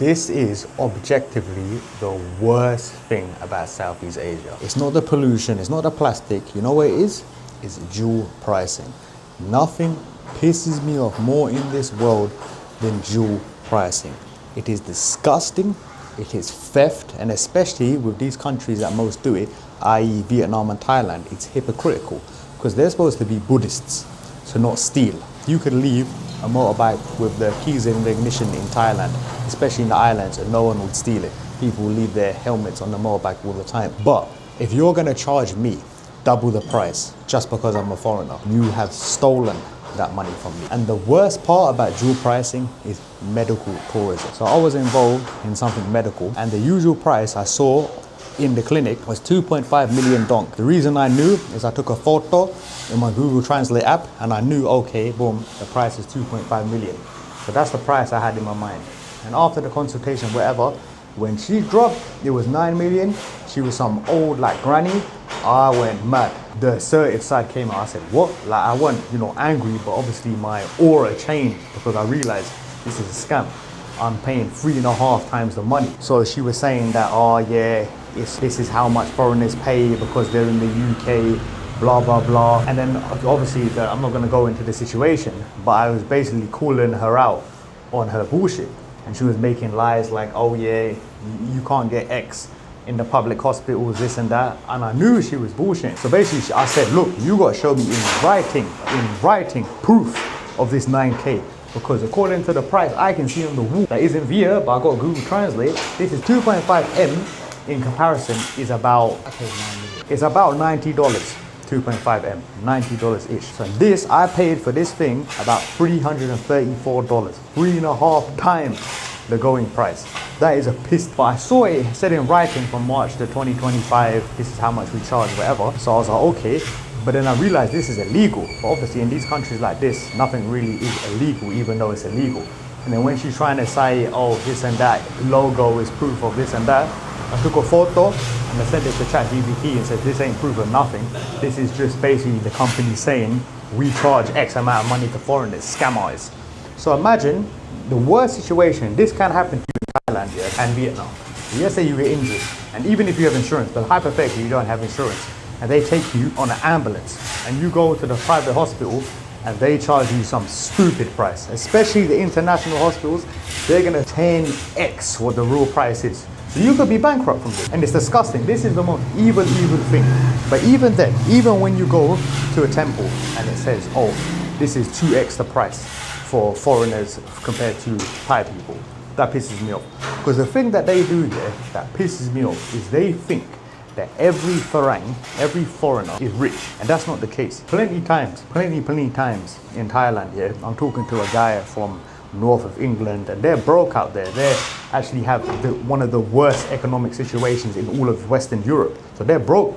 This is objectively the worst thing about Southeast Asia. It's not the pollution, it's not the plastic. You know what it is? It's dual pricing. Nothing pisses me off more in this world than dual pricing. It is disgusting, it is theft, and especially with these countries that most do it, i.e. Vietnam and Thailand, it's hypocritical because they're supposed to be Buddhists, so not steal. You could leave a motorbike with the keys in the ignition in Thailand, especially in the islands, and no one would steal it. People will leave their helmets on the motorbike all the time. But if you're gonna charge me double the price just because I'm a foreigner, you have stolen that money from me. And the worst part about dual pricing is medical tourism. So I was involved in something medical, and the usual price I saw in the clinic was 2.5 million dong. The reason I knew is I took a photo in my Google Translate app and I knew, okay, boom, the price is 2.5 million. So that's the price I had in my mind. And after the consultation, whatever, when she dropped, it was 9 million. She was some old like granny. I went mad. The assertive side came out. I said, what? Like I wasn't, angry, but obviously my aura changed because I realized this is a scam. I'm paying 3.5 times the money. So she was saying that, oh yeah, this is how much foreigners pay because they're in the UK, blah, blah, blah. And then obviously I'm not gonna go into the situation, but I was basically calling her out on her bullshit. And she was making lies like, oh yeah, you can't get X in the public hospitals, this and that. And I knew she was bullshit. So basically I said, look, you gotta show me in writing, proof of this 9K. Because according to the price I can see on the wall that isn't via, but I got Google Translate, this is 2.5 M in comparison is about, it's about $90. 2.5 M, $90-ish. So this, I paid for this thing about $334, 3.5 times the going price. That is a piss. But I saw it said in writing from March to 2025, this is how much we charge, whatever. So I was like, okay. But then I realized this is illegal. But obviously in these countries like this, nothing really is illegal, even though it's illegal. And then when she's trying to say, oh, this and that, logo is proof of this and that, I took a photo and I sent it to ChatGPT and said, this ain't proof of nothing. This is just basically the company saying, we charge X amount of money to foreigners, scam artists. So imagine the worst situation, this can happen to you in Thailand, yeah, and Vietnam. Let's say you get injured, and even if you have insurance, but hypothetically you don't have insurance, and they take you on an ambulance, and you go to the private hospital, and they charge you some stupid price. Especially the international hospitals, they're gonna 10x what the real price is. So you could be bankrupt from this. And it's disgusting. This is the most evil thing. But even then, even when you go to a temple and it says, oh, this is 2x the price for foreigners compared to Thai people, that pisses me off. Because the thing that they do there that pisses me off is they think that every Farang, every foreigner is rich. And that's not the case. Plenty times in Thailand, yeah, I'm talking to a guy from north of England, and they're broke out there. They actually have one of the worst economic situations in all of Western Europe. So they're broke.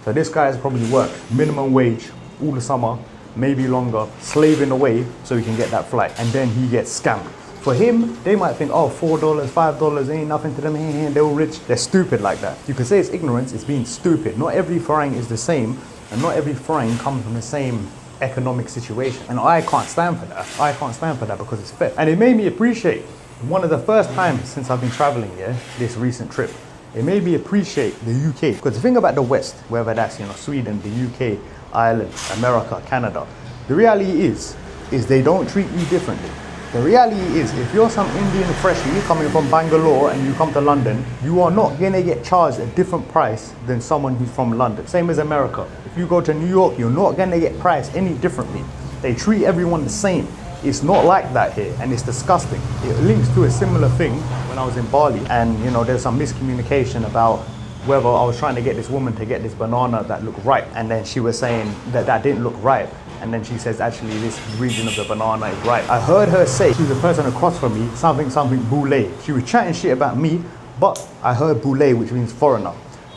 So this guy has probably worked minimum wage all the summer, maybe longer, slaving away so he can get that flight. And then he gets scammed. For him, they might think, oh, $4, $5 ain't nothing to them. They're all rich. They're stupid like that. You could say it's ignorance, it's being stupid. Not every Farang is the same, and not every Farang comes from the same economic situation. And I can't stand for that. I can't stand for that because it's fair. And it made me appreciate, one of the first times since I've been traveling here, this recent trip, it made me appreciate the UK. Because the thing about the West, whether that's Sweden, the UK, Ireland, America, Canada, the reality is they don't treat you differently. The reality is, if you're some Indian freshie coming from Bangalore and you come to London, you are not gonna get charged a different price than someone who's from London. Same as America. If you go to New York, you're not gonna get priced any differently. They treat everyone the same. It's not like that here, and it's disgusting. It links to a similar thing when I was in Bali, and there's some miscommunication about whether I was trying to get this woman to get this banana that looked ripe, and then she was saying that didn't look ripe. And then she says, actually, this region of the banana is ripe. I heard her say, she was the person across from me, something boule. She was chatting shit about me, but I heard boule, which means foreigner.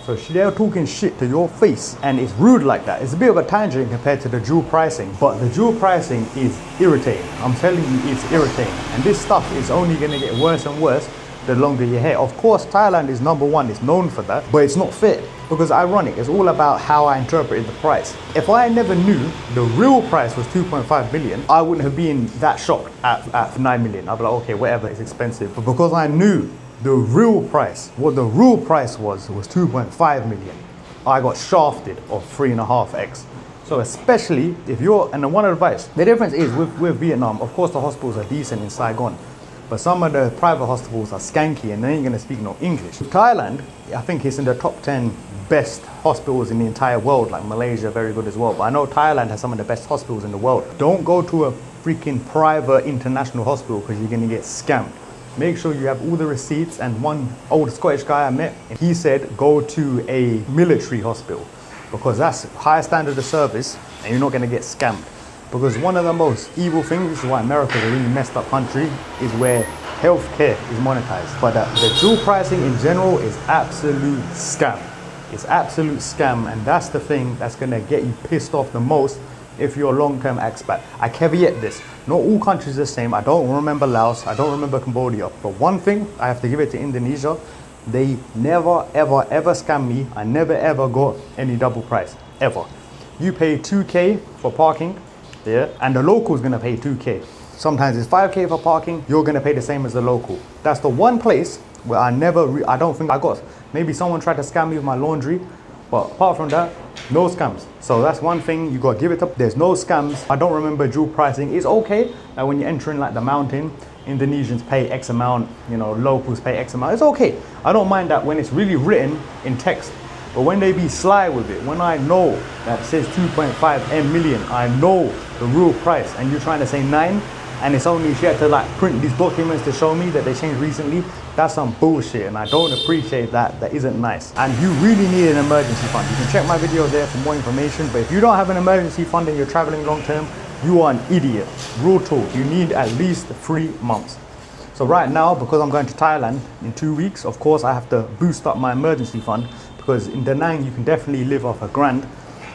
So they're talking shit to your face, and it's rude like that. It's a bit of a tangent compared to the dual pricing, but the dual pricing is irritating. I'm telling you, it's irritating. And this stuff is only gonna get worse and worse the longer you're here. Of course, Thailand is number one, it's known for that, but it's not fair. Because ironic, it's all about how I interpreted the price. If I never knew the real price was 2.5 million, I wouldn't have been that shocked at 9 million. I'd be like, okay, whatever, it's expensive. But because I knew the real price, what the real price was 2.5 million, I got shafted of 3.5x. So especially if you're, and one advice, the difference is with Vietnam, of course the hospitals are decent in Saigon, but some of the private hospitals are skanky and they ain't gonna speak no English. Thailand, I think it's in the top 10 best hospitals in the entire world, like Malaysia, very good as well. But I know Thailand has some of the best hospitals in the world. Don't go to a freaking private international hospital because you're gonna get scammed. Make sure you have all the receipts. And one old Scottish guy I met, he said, go to a military hospital because that's higher standard of service and you're not gonna get scammed. Because one of the most evil things, this is why America is a really messed up country, is where healthcare is monetized. But the dual pricing in general is absolute scam. It's absolute scam, and that's the thing that's gonna get you pissed off the most if you're a long-term expat. I caveat this, not all countries are the same. I don't remember Laos, I don't remember Cambodia, but one thing, I have to give it to Indonesia, they never, ever, ever scam me. I never, ever got any double price, ever. You pay 2K for parking, yeah, and the local is gonna pay 2K. Sometimes it's 5K for parking, you're gonna pay the same as the local. That's the one place where I don't think I got. Maybe someone tried to scam me with my laundry, but apart from that, no scams. So that's one thing you gotta give it up. There's no scams. I don't remember dual pricing. It's okay that when you're entering like the mountain, Indonesians pay X amount, you know, locals pay X amount. It's okay. I don't mind that when it's really written in text. But when they be sly with it, when I know that it says 2.5 million, I know the real price, and you're trying to say 9, and it's only she had to like print these documents to show me that they changed recently, that's some bullshit, and I don't appreciate that. That isn't nice. And you really need an emergency fund. You can check my video there for more information, but if you don't have an emergency fund and you're traveling long term, you are an idiot. Real talk, you need at least 3 months. So right now, because I'm going to Thailand in 2 weeks, of course I have to boost up my emergency fund, because in Da Nang you can definitely live off $1,000.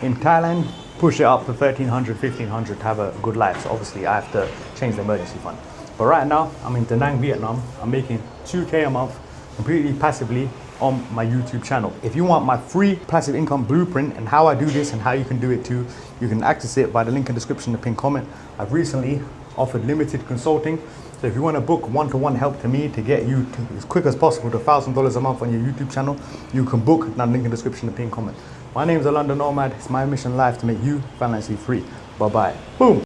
In Thailand, push it up to 1,300, 1,500 to have a good life. So obviously I have to change the emergency fund. But right now, I'm in Da Nang, Vietnam. I'm making 2K a month, completely passively on my YouTube channel. If you want my free passive income blueprint and how I do this and how you can do it too, you can access it by the link in the description, the pinned comment. I've recently offered limited consulting. So if you want to book one-to-one help to me to get you to, as quick as possible to $1,000 a month on your YouTube channel, you can book. Now link in the description, the pinned comment. My name is a London Nomad. It's my mission in life to make you financially free. Bye-bye. Boom.